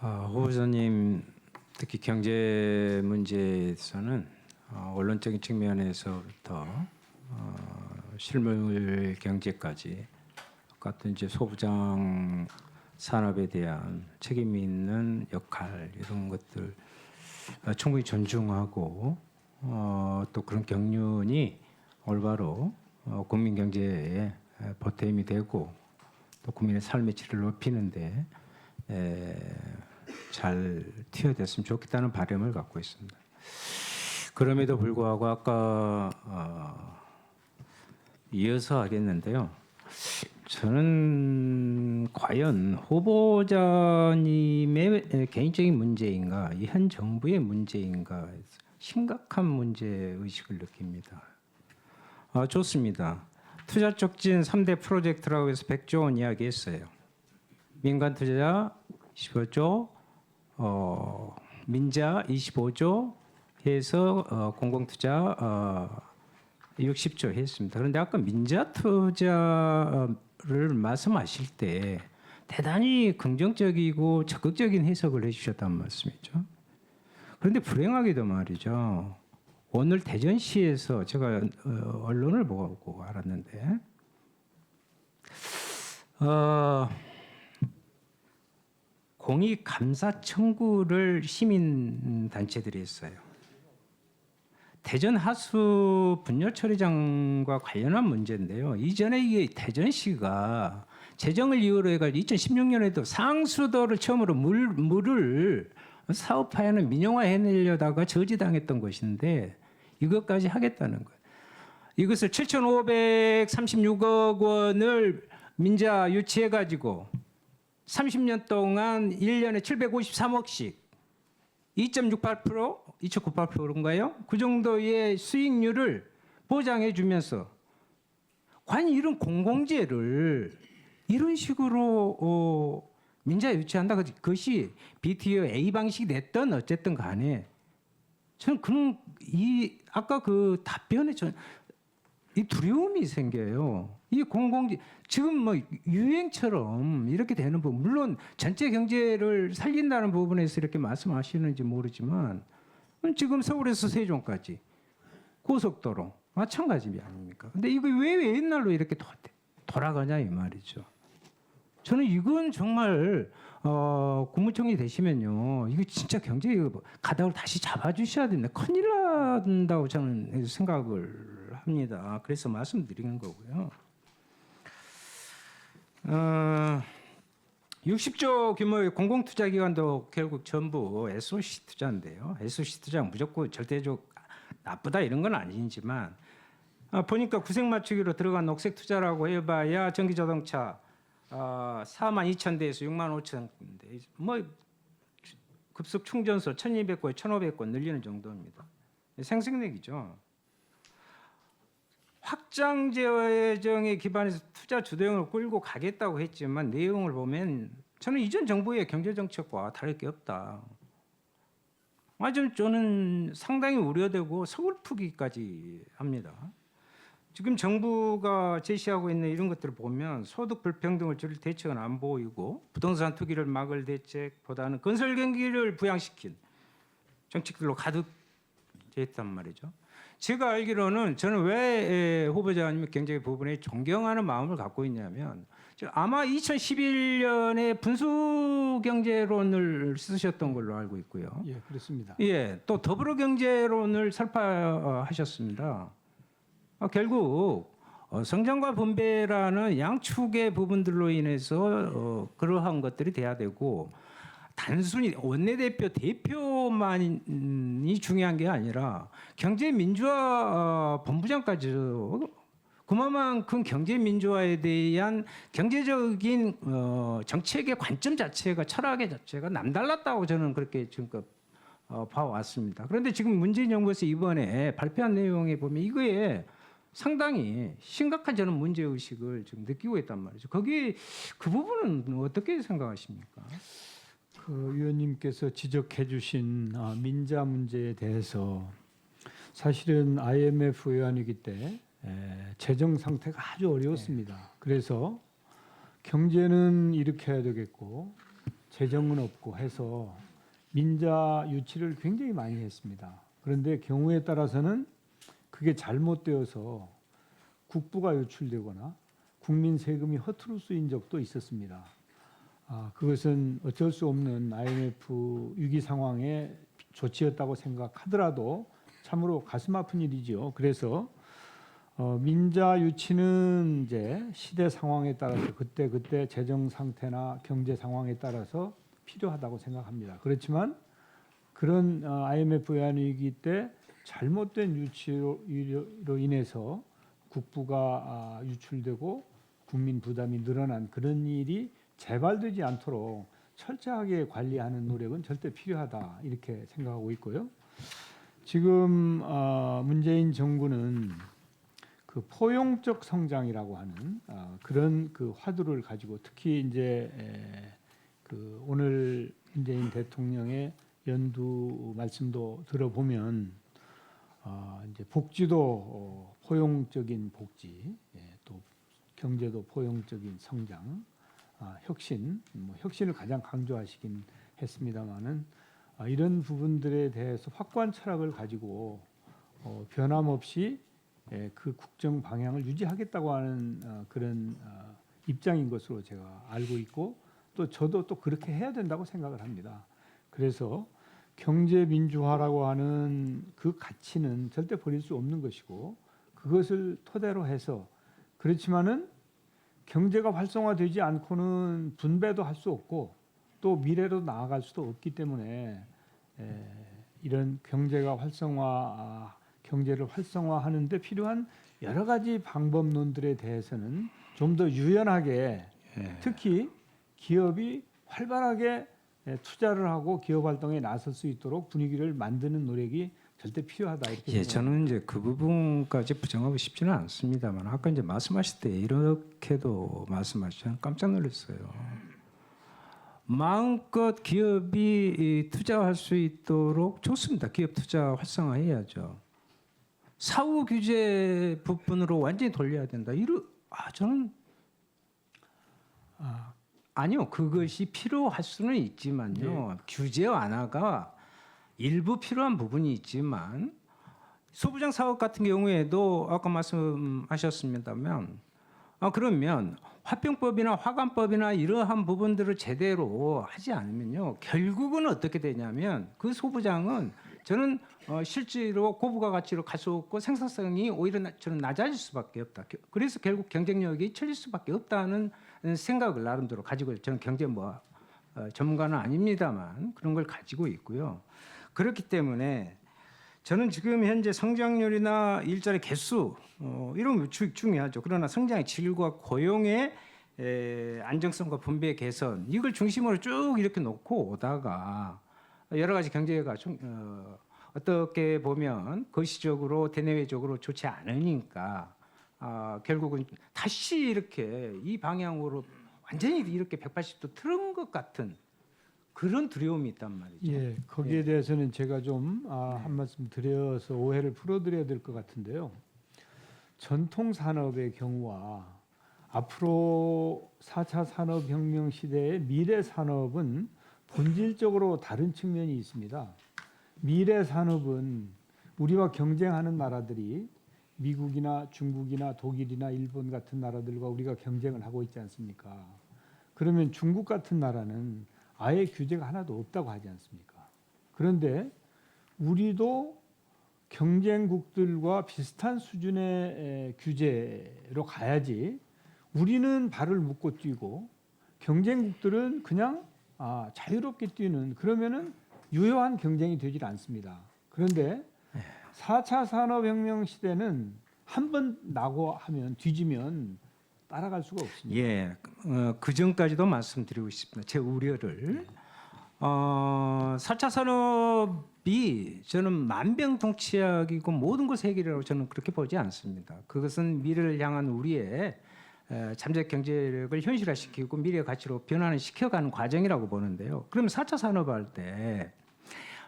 후보자님 특히 경제 문제에서는 언론적인 측면에서부터 실물 경제까지 같은 이제 소부장 산업에 대한 책임 있는 역할 이런 것들 충분히 존중하고 또 그런 경륜이 올바로 국민 경제에 보탬이 되고 또 국민의 삶의 질을 높이는데 잘 튀어댔으면 좋겠다는 바람을 갖고 있습니다. 그럼에도 불구하고 아까 이어서 하겠는데요. 저는 과연 후보자님의 개인적인 문제인가, 이 현 정부의 문제인가 심각한 문제 의식을 느낍니다. 좋습니다. 투자 촉진 3대 프로젝트라고 해서 100조 원 이야기했어요. 민간 투자 15조, 민자 25조 해서 공공 투자 60조 했습니다. 그런데 아까 민자 투자를 말씀하실 때 대단히 긍정적이고 적극적인 해석을 해주셨단 말씀이죠. 그런데 불행하게도 말이죠. 오늘 대전시에서 제가 언론을 보고 알았는데 공익 감사 청구를 시민 단체들이 했어요. 대전 하수 분뇨 처리장과 관련한 문제인데요. 이전에 이게 대전시가 재정을 이유로 해가지고 2016년에도 상수도를 처음으로 물을 사업화에는 민영화해내려다가 저지당했던 것인데 이것까지 하겠다는 거예요. 이것을 7,536억 원을 민자 유치해가지고 30년 동안 1년에 753억씩 2.68%, 2.98%인가요? 그 정도의 수익률을 보장해 주면서 과연 이런 공공재를 이런 식으로 민자에 유치한다. 그것이 BTO A 방식이 됐든 어쨌든 간에 저는 그런 아까 그 답변에 저는 이 두려움이 생겨요. 이 공공재 지금 뭐 유행처럼 이렇게 되는 부분 물론 전체 경제를 살린다는 부분에서 이렇게 말씀하시는지 모르지만 지금 서울에서 세종까지 고속도로 마찬가지 아닙니까? 근데 이거 왜 옛날로 이렇게 돌아가냐 이 말이죠. 저는 이건 정말 국무총리 되시면요 이거 진짜 경제 가닥을 다시 잡아주셔야 된다. 큰일 난다고 저는 생각을 합니다. 그래서 말씀드리는 거고요. 60조 규모의 공공투자기관도 결국 전부 SOC 투자인데요. SOC 투자 무조건 절대적 나쁘다 이런 건 아니지만 보니까 구색 맞추기로 들어간 녹색 투자라고 해봐야 전기자동차 42,000대에서 65,000대 뭐 급속 충전소 1,200곳, 1,500곳 늘리는 정도입니다. 생색내기죠. 확장 재정에 기반해서 투자 주도형을 끌고 가겠다고 했지만 내용을 보면 저는 이전 정부의 경제 정책과 다를 게 없다. 저는 상당히 우려되고 서글프기까지 합니다. 지금 정부가 제시하고 있는 이런 것들을 보면 소득 불평등을 줄일 대책은 안 보이고 부동산 투기를 막을 대책보다는 건설 경기를 부양시킨 정책들로 가득 됐단 말이죠. 제가 알기로는 저는 왜 후보자님 경제 부분에 존경하는 마음을 갖고 있냐면 아마 2011년에 분수 경제론을 쓰셨던 걸로 알고 있고요. 예, 그렇습니다. 예, 또 더불어 경제론을 설파하셨습니다. 결국 성장과 분배라는 양축의 부분들로 인해서 그러한 것들이 돼야 되고 단순히 원내대표 대표만이 중요한 게 아니라 경제민주화 본부장까지도 그만큼 경제민주화에 대한 경제적인 정책의 관점 자체가 철학의 자체가 남달랐다고 저는 그렇게 지금껏 봐왔습니다. 그런데 지금 문재인 정부에서 이번에 발표한 내용에 보면 이거에 상당히 심각한 저는 문제의식을 지금 느끼고 있단 말이죠. 그 부분은 어떻게 생각하십니까? 그 의원님께서 지적해 주신 민자 문제에 대해서 사실은 IMF 회원이기 때 재정 상태가 아주 어려웠습니다. 그래서 경제는 이렇게 해야 되겠고 재정은 없고 해서 민자 유치를 굉장히 많이 했습니다. 그런데 경우에 따라서는 그게 잘못되어서 국부가 유출되거나 국민 세금이 허투루 쓰인 적도 있었습니다. 그것은 어쩔 수 없는 IMF 위기 상황의 조치였다고 생각하더라도 참으로 가슴 아픈 일이죠. 그래서 민자 유치는 이제 시대 상황에 따라서 그때 재정 상태나 경제 상황에 따라서 필요하다고 생각합니다. 그렇지만 그런 IMF 외환위기 때 잘못된 유치로 인해서 국부가 유출되고 국민 부담이 늘어난 그런 일이 재발되지 않도록 철저하게 관리하는 노력은 절대 필요하다 이렇게 생각하고 있고요. 지금 문재인 정부는 그 포용적 성장이라고 하는 그런 그 화두를 가지고 특히 이제 그 오늘 문재인 대통령의 연두 말씀도 들어보면 이제 복지도 포용적인 복지, 또 경제도 포용적인 성장, 혁신, 혁신을 가장 강조하시긴 했습니다만은 이런 부분들에 대해서 확고한 철학을 가지고 변함없이 그 국정 방향을 유지하겠다고 하는 그런 입장인 것으로 제가 알고 있고 또 저도 또 그렇게 해야 된다고 생각을 합니다. 그래서 경제 민주화라고 하는 그 가치는 절대 버릴 수 없는 것이고 그것을 토대로 해서 그렇지만은 경제가 활성화되지 않고는 분배도 할 수 없고 또 미래로 나아갈 수도 없기 때문에 이런 경제가 경제를 활성화하는 데 필요한 여러 가지 방법론들에 대해서는 좀 더 유연하게 특히 기업이 활발하게 투자를 하고 기업 활동에 나설 수 있도록 분위기를 만드는 노력이 절대 필요하다 이렇게 저는 이제 그 부분까지 부정하고 싶지는 않습니다만 아까 이제 말씀하실 때 이렇게도 말씀하시면 깜짝 놀랐어요. 마음껏 기업이 투자할 수 있도록 좋습니다. 기업 투자 활성화해야죠. 사후 규제 부분으로 완전히 돌려야 된다. 저는 아니요. 그것이 필요할 수는 있지만요. 규제 완화가 일부 필요한 부분이 있지만 소부장 사업 같은 경우에도 아까 말씀하셨습니다만 그러면 화병법이나 화관법이나 이러한 부분들을 제대로 하지 않으면요. 결국은 어떻게 되냐면 그 소부장은 저는 실제로 고부가 가치로 갈 수 없고 생산성이 오히려 저는 낮아질 수밖에 없다. 그래서 결국 경쟁력이 처질 수밖에 없다는 생각을 나름대로 가지고 저는 경제 전문가는 아닙니다만 그런 걸 가지고 있고요. 그렇기 때문에 저는 지금 현재 성장률이나 일자리 개수 이런 게 중요하죠. 그러나 성장의 질과 고용의 안정성과 분배 개선 이걸 중심으로 쭉 이렇게 놓고 오다가 여러 가지 경제가 어떻게 보면 거시적으로 대내외적으로 좋지 않으니까 결국은 다시 이렇게 이 방향으로 완전히 이렇게 180도 틀은 것 같은 그런 두려움이 있단 말이죠. 예, 거기에 대해서는 제가 좀 한 말씀 드려서 오해를 풀어드려야 될 것 같은데요. 전통 산업의 경우와 앞으로 4차 산업혁명 시대의 미래 산업은 본질적으로 다른 측면이 있습니다. 미래 산업은 우리와 경쟁하는 나라들이 미국이나 중국이나 독일이나 일본 같은 나라들과 우리가 경쟁을 하고 있지 않습니까? 그러면 중국 같은 나라는 아예 규제가 하나도 없다고 하지 않습니까? 그런데 우리도 경쟁국들과 비슷한 수준의 규제로 가야지 우리는 발을 묶고 뛰고 경쟁국들은 그냥 자유롭게 뛰는 그러면은 유효한 경쟁이 되질 않습니다. 그런데 4차 산업혁명 시대는 한 번 나고 하면 뒤지면 따라갈 수가 없습니다. 예, 그 전까지도 말씀드리고 싶습니다. 제 우려를 4차 산업이 저는 만병통치약이고 모든 것의 해결이라고 저는 그렇게 보지 않습니다. 그것은 미래를 향한 우리의 잠재 경제력을 현실화시키고 미래 가치로 변화를 시켜가는 과정이라고 보는데요. 그러면 4차 산업할 때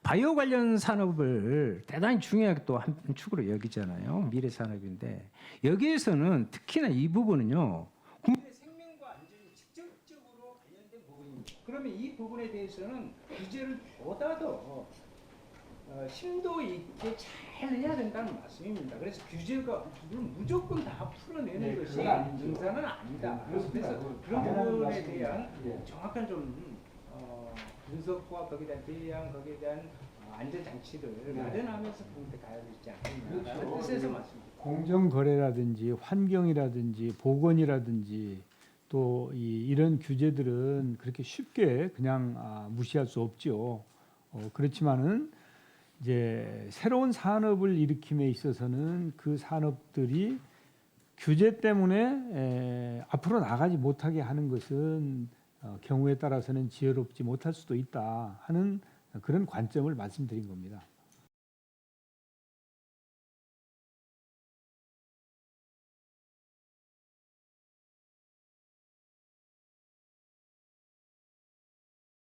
바이오 관련 산업을 대단히 중요하게 또 한 축으로 여기잖아요. 미래 산업인데 여기에서는 특히나 이 부분은요. 국민의 생명과 안전이 직접적으로 관련된 부분입니다. 그러면 이 부분에 대해서는 규제를 보다 더 심도 있게 잘 해야 된다는 말씀입니다. 그래서 규제가 무조건 다 풀어내는 네, 것이 그건 아니죠. 능사는 아니다. 네, 그렇습니다. 그래서 그런 당연한 부분에 말씀입니다. 대한 예. 정확한 좀 분석과 거기에 대한 대응, 거기에 대한 안전장치를 네. 마련하면서 그런데 가야 되지 않겠나 그렇죠. 라는 뜻에서 말씀드립니다. 공정거래라든지 환경이라든지 보건이라든지 또 이런 규제들은 그렇게 쉽게 그냥 무시할 수 없죠. 그렇지만은 이제 새로운 산업을 일으킴에 있어서는 그 산업들이 규제 때문에 앞으로 나가지 못하게 하는 것은 경우에 따라서는 지혜롭지 못할 수도 있다 하는 그런 관점을 말씀드린 겁니다.